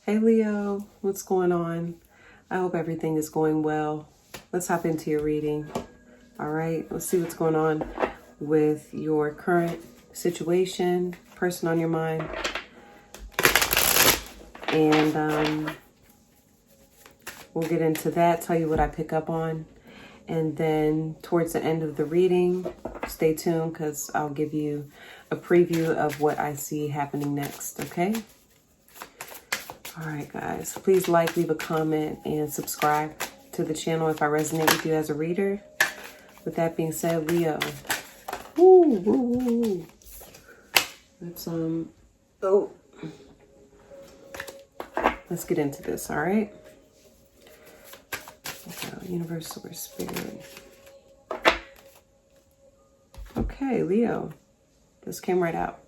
Hey Leo, what's going on? I hope everything is going well. Let's hop into your reading. All right, let's see what's going on with your current situation, person on your mind. And we'll get into that, tell you what I pick up on. And then towards the end of the reading, stay tuned because I'll give you a preview of what I see happening next, okay? All right, guys, please like, leave a comment, and subscribe to the channel if I resonate with you as a reader. With that being said, Leo. Let's, let's get into this, all right? Okay, universe or spirit. Okay, Leo. This came right out.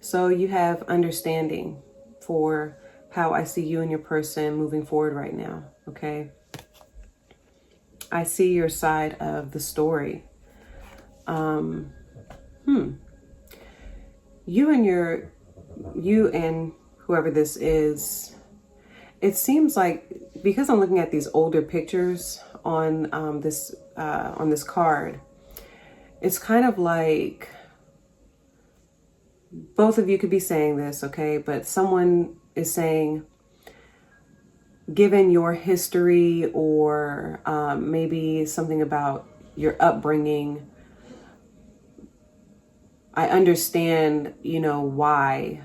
So you have understanding for how I see you and your person moving forward right now, okay? I see your side of the story. You and whoever this is, it seems like, because I'm looking at these older pictures on this card, it's kind of like both of you could be saying this, okay? But someone is saying, given your history or maybe something about your upbringing, I understand, why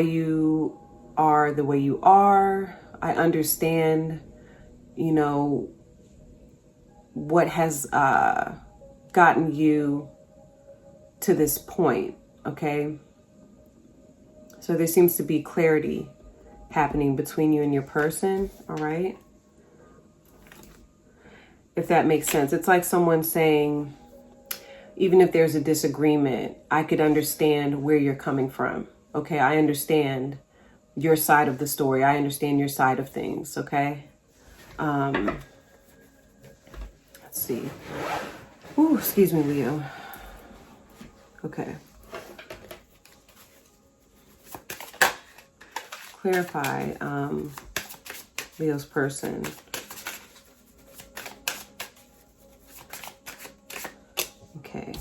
you are the way you are. I understand, what has gotten you to this point, okay? So there seems to be clarity happening between you and your person, all right? If that makes sense. It's like someone saying, even if there's a disagreement, I could understand where you're coming from, okay? I understand your side of the story. I understand your side of things, okay? Let's see. Ooh, excuse me, Leo. Okay. Clarify Leo's person. Okay,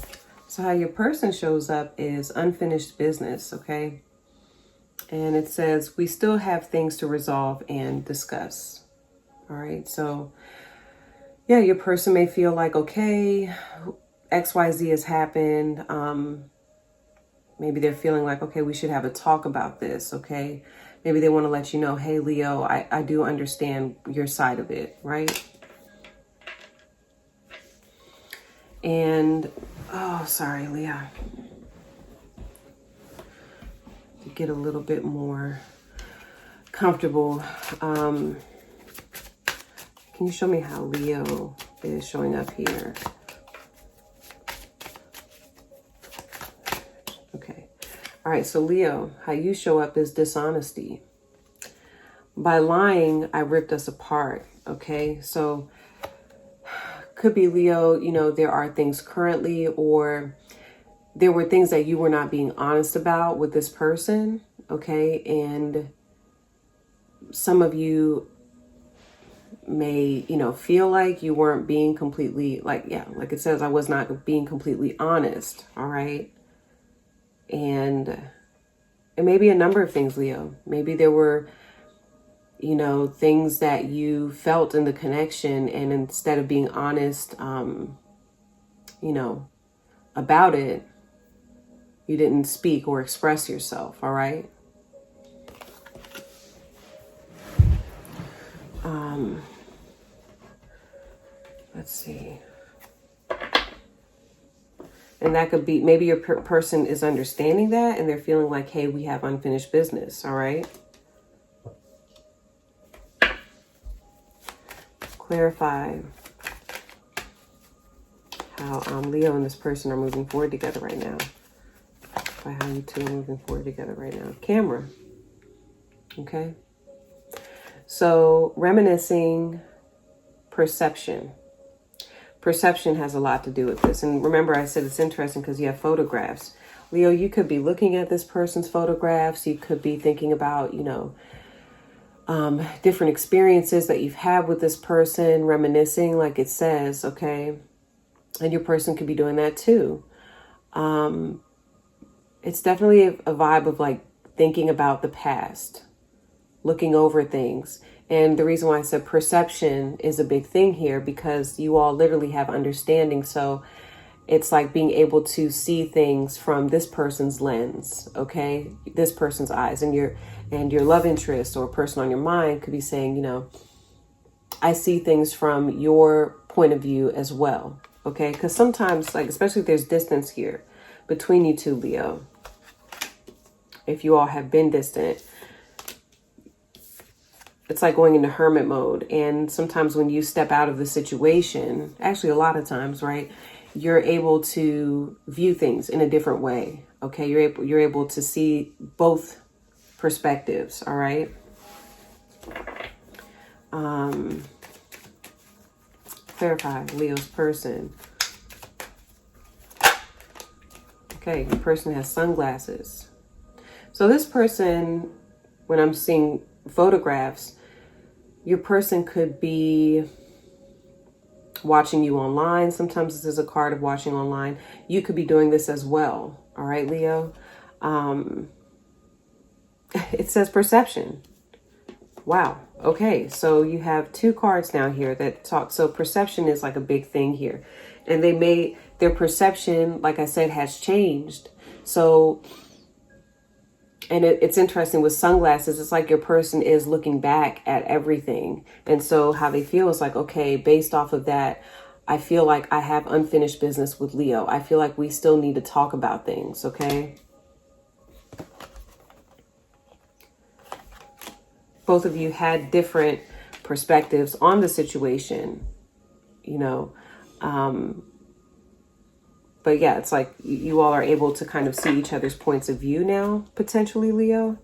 so how your person shows up is unfinished business, okay? And it says, we still have things to resolve and discuss. All right, so yeah, your person may feel like, okay, XYZ has happened. Maybe they're feeling like, okay, we should have a talk about this, okay? Maybe they want to let you know, hey, Leo, I do understand your side of it, right? And, oh, sorry, Leo. To get a little bit more comfortable, can you show me how Leo is showing up here? Okay. All right, so Leo, how you show up is dishonesty. By lying, I ripped us apart, okay? So could be Leo, there are things currently, or there were things that you were not being honest about with this person, okay? And some of you may, feel like you weren't being completely, like it says, I was not being completely honest, all right? And it may be a number of things, Leo. Maybe there were, things that you felt in the connection, and instead of being honest, about it, you didn't speak or express yourself, all right? Let's see. And that could be, maybe your person is understanding that and they're feeling like, hey, we have unfinished business, all right? Clarify how Leo and this person are moving forward together right now. By how you two are moving forward together right now. Camera. Okay. So reminiscing, perception. Perception has a lot to do with this. And remember, I said it's interesting because you have photographs. Leo, you could be looking at this person's photographs. You could be thinking about, different experiences that you've had with this person, reminiscing, like it says, okay? And your person could be doing that too. It's definitely a vibe of like thinking about the past, looking over things. And the reason why I said perception is a big thing here, because you all literally have understanding. So it's like being able to see things from this person's lens, okay? This person's eyes, and your love interest or person on your mind could be saying, I see things from your point of view as well, okay? Because sometimes, like, especially if there's distance here between you two, Leo, if you all have been distant, it's like going into hermit mode. And sometimes when you step out of the situation, actually a lot of times, right, you're able to view things in a different way. Okay, you're able to see both perspectives. All right. Clarify Leo's person. Okay, the person has sunglasses. So this person, when I'm seeing photographs, your person could be watching you online. Sometimes this is a card of watching online. You could be doing this as well. All right, Leo. It says perception. Wow. Okay. So you have two cards now here that talk. So perception is like a big thing here. And their perception, like I said, has changed. So, and it's interesting with sunglasses, it's like your person is looking back at everything. And so how they feel is like, okay, based off of that, I feel like I have unfinished business with Leo. I feel like we still need to talk about things, okay? Both of you had different perspectives on the situation, but yeah, it's like you all are able to kind of see each other's points of view now, potentially, Leo.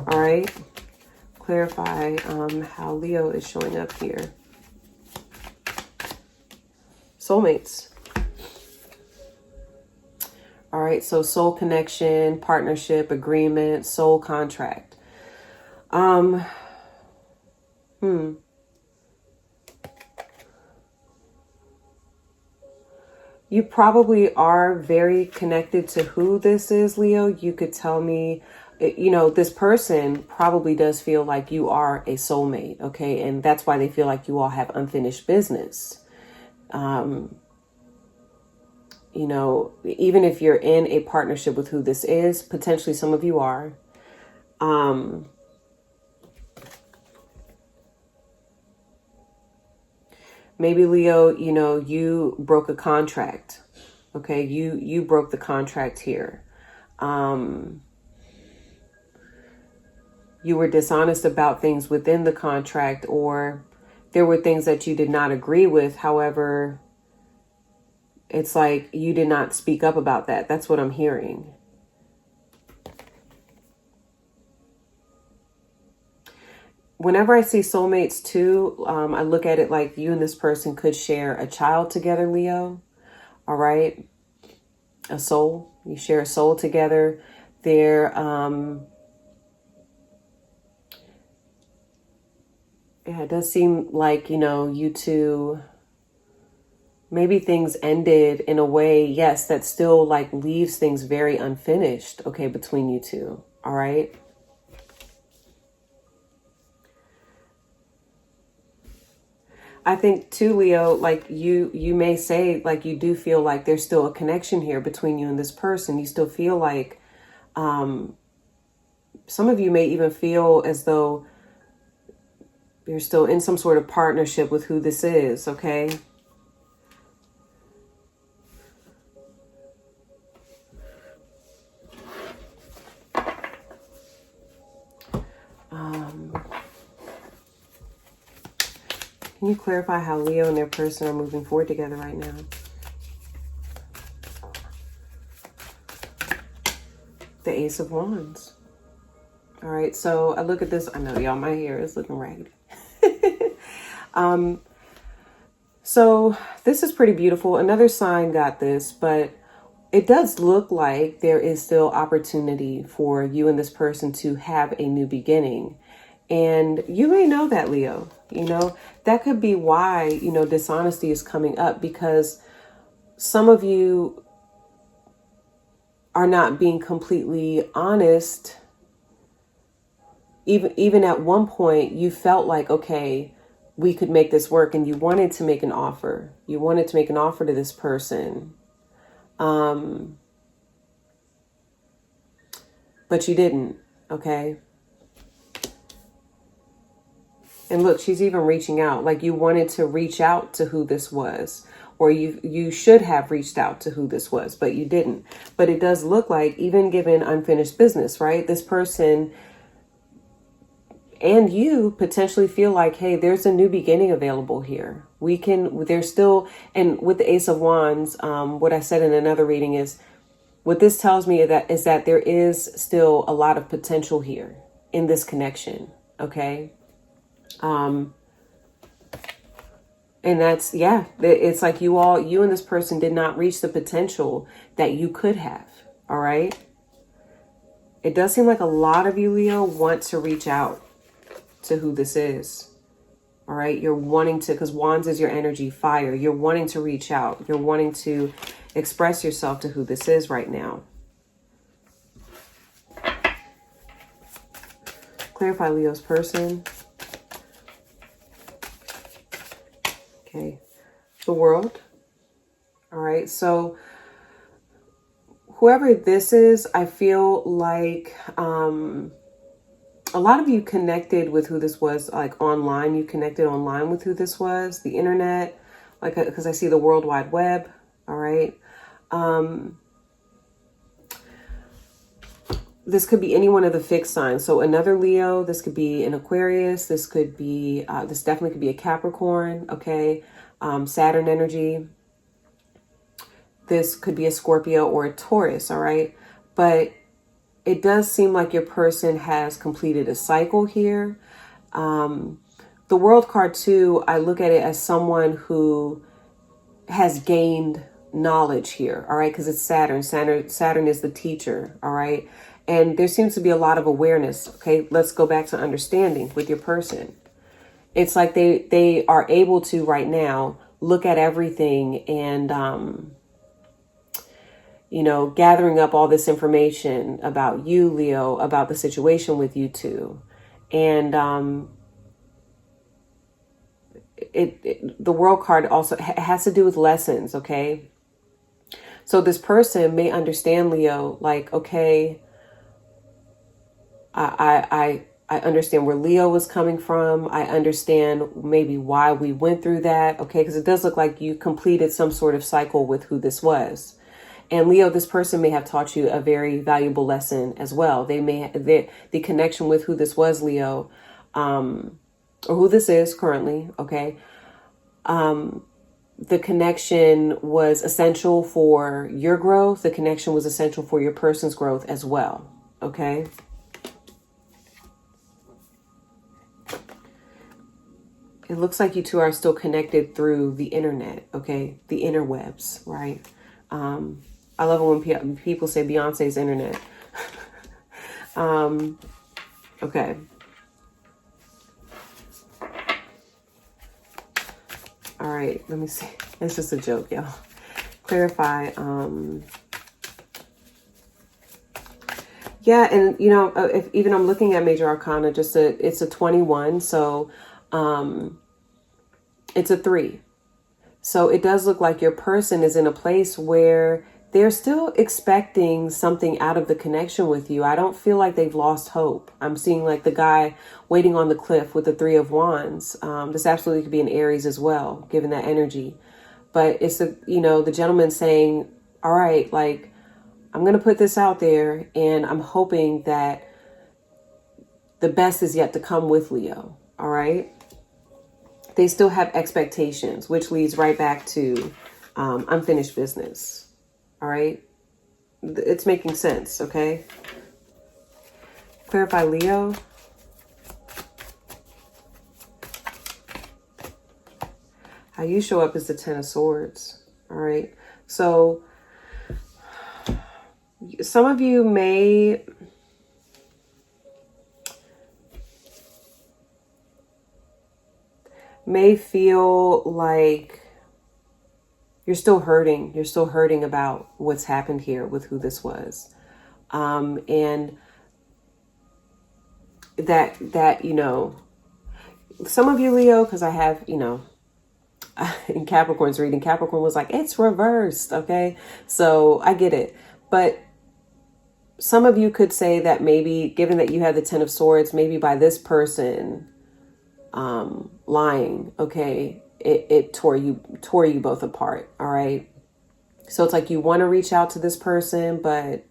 All right. Clarify how Leo is showing up here. Soulmates. All right. So soul connection, partnership, agreement, soul contract. You probably are very connected to who this is, Leo. You could tell me, this person probably does feel like you are a soulmate, okay? And that's why they feel like you all have unfinished business. Even if you're in a partnership with who this is, potentially some of you are. Maybe Leo, you broke a contract. Okay, you broke the contract here. You were dishonest about things within the contract, or there were things that you did not agree with. However, it's like you did not speak up about that. That's what I'm hearing. Whenever I see soulmates too, I look at it like you and this person could share a child together, Leo. All right. A soul. You share a soul together. Yeah, it does seem like, you two, maybe things ended in a way, yes, that still like leaves things very unfinished, okay, between you two. All right. I think too, Leo, like you may say, like, you do feel like there's still a connection here between you and this person. You still feel like, some of you may even feel as though you're still in some sort of partnership with who this is. Okay. Can you clarify how Leo and their person are moving forward together right now? The Ace of Wands. All right, so I look at this. I know, y'all, my hair is looking raggedy. So this is pretty beautiful. Another sign got this, but it does look like there is still opportunity for you and this person to have a new beginning. And you may know that, Leo. That could be why, dishonesty is coming up, because some of you are not being completely honest. Even at one point, you felt like, okay, we could make this work, and you wanted to make an offer. You wanted to make an offer to this person. But you didn't, okay? And look, she's even reaching out. Like, you wanted to reach out to who this was, or you should have reached out to who this was, but you didn't. But it does look like, even given unfinished business, right? This person and you potentially feel like, hey, there's a new beginning available here. There's still, and with the Ace of Wands, what I said in another reading is, what this tells me is that there is still a lot of potential here in this connection, okay? And that's, it's like you and this person did not reach the potential that you could have, all right? It does seem like a lot of you, Leo, want to reach out to who this is, all right? You're wanting to, because Wands is your energy, fire. You're wanting to reach out. You're wanting to express yourself to who this is right now. Clarify Leo's person. Okay. The World. All right. So whoever this is, I feel like a lot of you connected with who this was, like online. You connected online with who this was, the internet, like, because I see the World Wide Web. All right. This could be any one of the fixed signs. So another Leo, this could be an Aquarius. This could be, this definitely could be a Capricorn. Okay. Saturn energy. This could be a Scorpio or a Taurus. All right. But it does seem like your person has completed a cycle here. The World card too, I look at it as someone who has gained knowledge here. All right. Because it's Saturn. Saturn is the teacher. All right. And there seems to be a lot of awareness. Okay, let's go back to understanding with your person. It's like they are able to right now look at everything and, gathering up all this information about you, Leo, about the situation with you two. And the World card also has to do with lessons, okay? So this person may understand, Leo, like, okay, I understand where Leo was coming from. I understand maybe why we went through that. Okay. Because it does look like you completed some sort of cycle with who this was. And Leo, this person may have taught you a very valuable lesson as well. The connection with who this was, Leo, or who this is currently. Okay. The connection was essential for your growth. The connection was essential for your person's growth as well. Okay. It looks like you two are still connected through the internet, okay? The interwebs, right? I love it when people say Beyonce's internet. Okay. All right, let me see. It's just a joke, y'all. Clarify. Yeah, and if even I'm looking at Major Arcana, it's a 21, so it's a 3. So it does look like your person is in a place where they're still expecting something out of the connection with you. I don't feel like they've lost hope. I'm seeing like the guy waiting on the cliff with the 3 of Wands. This absolutely could be an Aries as well, given that energy. But it's the gentleman saying, all right, like, I'm going to put this out there and I'm hoping that the best is yet to come with Leo. All right. They still have expectations, which leads right back to unfinished business. All right. It's making sense. Okay. Clarify Leo. How you show up is the 10 of Swords. All right. So some of you may feel like you're still hurting. You're still hurting about what's happened here with who this was. And that, you know, some of you, Leo, because I have, you know, in Capricorn's reading, Capricorn was like, it's reversed. Okay. So I get it. But some of you could say that maybe, given that you have the Ten of Swords, maybe by this person lying, okay, it tore you both apart. All right. So it's like you want to reach out to this person, but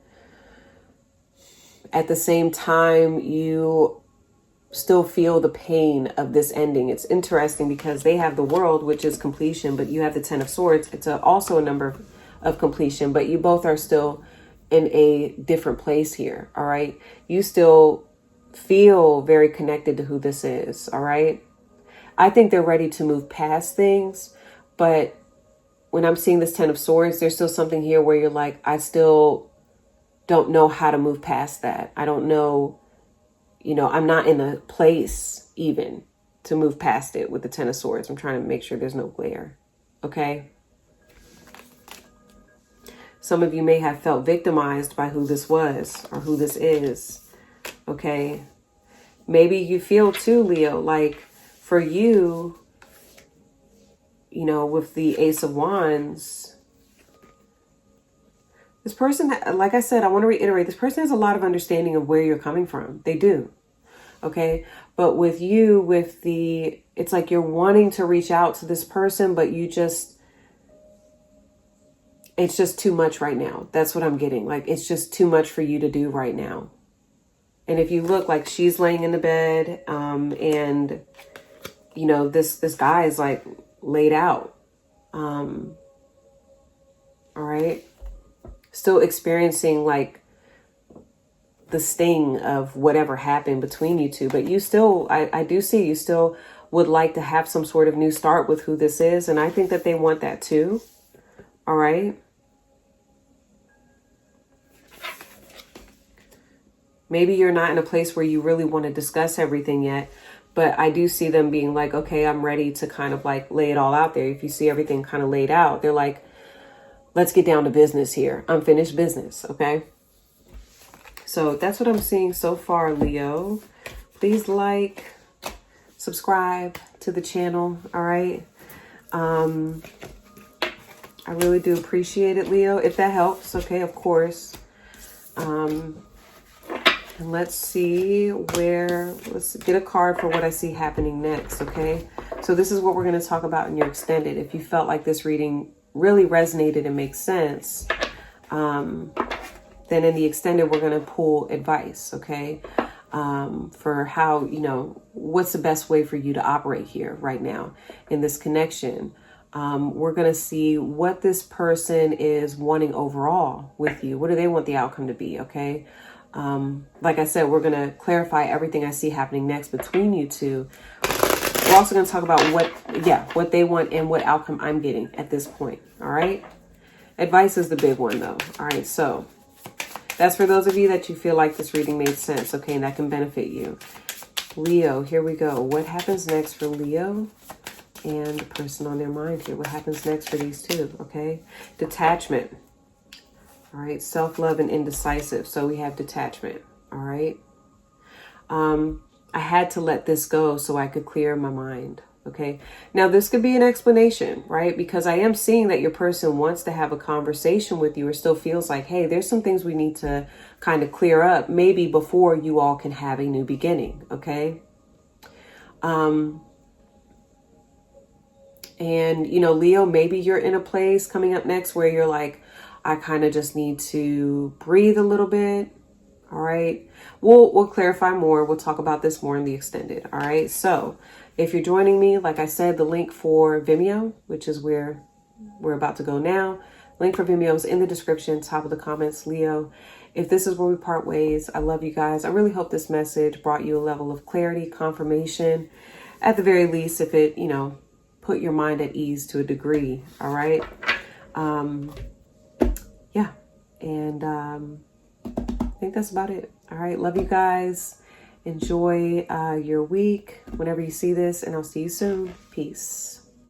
at the same time, you still feel the pain of this ending. It's interesting because they have the World, which is completion, but you have the Ten of Swords. It's also a number of completion, but you both are still in a different place here. All right. You still feel very connected to who this is. All right. I think they're ready to move past things, but when I'm seeing this Ten of Swords, there's still something here where you're like, I still don't know how to move past that. I don't know, you know, I'm not in a place even to move past it with the Ten of Swords. I'm trying to make sure there's no glare. Okay. Some of you may have felt victimized by who this was or who this is. Okay. Maybe you feel too, Leo, like for you, you know, with the Ace of Wands, this person, like I said, I want to reiterate, this person has a lot of understanding of where you're coming from. They do. Okay. But with you, with the, it's like you're wanting to reach out to this person, but you just, it's just too much right now. That's what I'm getting. Like, it's just too much for you to do right now. And if you look, like, she's laying in the bed, and you know, this guy is like laid out. All right. Still experiencing like the sting of whatever happened between you two, but you still, I do see you still would like to have some sort of new start with who this is. And I think that they want that too. All right. Maybe you're not in a place where you really want to discuss everything yet, but I do see them being like, okay, I'm ready to kind of like lay it all out there. If you see everything kind of laid out, they're like, let's get down to business here. Unfinished business. Okay. So that's what I'm seeing so far, Leo. Please like, subscribe to the channel. All right. I really do appreciate it, Leo, if that helps. Okay. Of course. And let's see let's get a card for what I see happening next, okay? So this is what we're going to talk about in your extended. If you felt like this reading really resonated and makes sense, then in the extended, we're going to pull advice, okay? For how, you know, what's the best way for you to operate here right now in this connection. We're going to see what this person is wanting overall with you. What do they want the outcome to be, okay? Like I said, we're going to clarify everything I see happening next between you two. We're also going to talk about what they want and what outcome I'm getting at this point. All right. Advice is the big one though. All right. So that's for those of you that you feel like this reading made sense. Okay. And that can benefit you. Leo, here we go. What happens next for Leo and the person on their mind here? What happens next for these two? Okay. Detachment. All right, self-love and indecisive. So we have detachment. All right. I had to let this go so I could clear my mind. Okay. Now this could be an explanation, right? Because I am seeing that your person wants to have a conversation with you or still feels like, hey, there's some things we need to kind of clear up maybe before you all can have a new beginning. Okay. And, you know, Leo, maybe you're in a place coming up next where you're like, I kind of just need to breathe a little bit. All right. We'll clarify more. We'll talk about this more in the extended. All right. So if you're joining me, like I said, the link for Vimeo, which is where we're about to go now. Link for Vimeo is in the description, top of the comments, Leo. If this is where we part ways, I love you guys. I really hope this message brought you a level of clarity, confirmation, at the very least, if it, you know, put your mind at ease to a degree. All right. Yeah. And I think that's about it. All right. Love you guys. Enjoy your week whenever you see this, and I'll see you soon. Peace.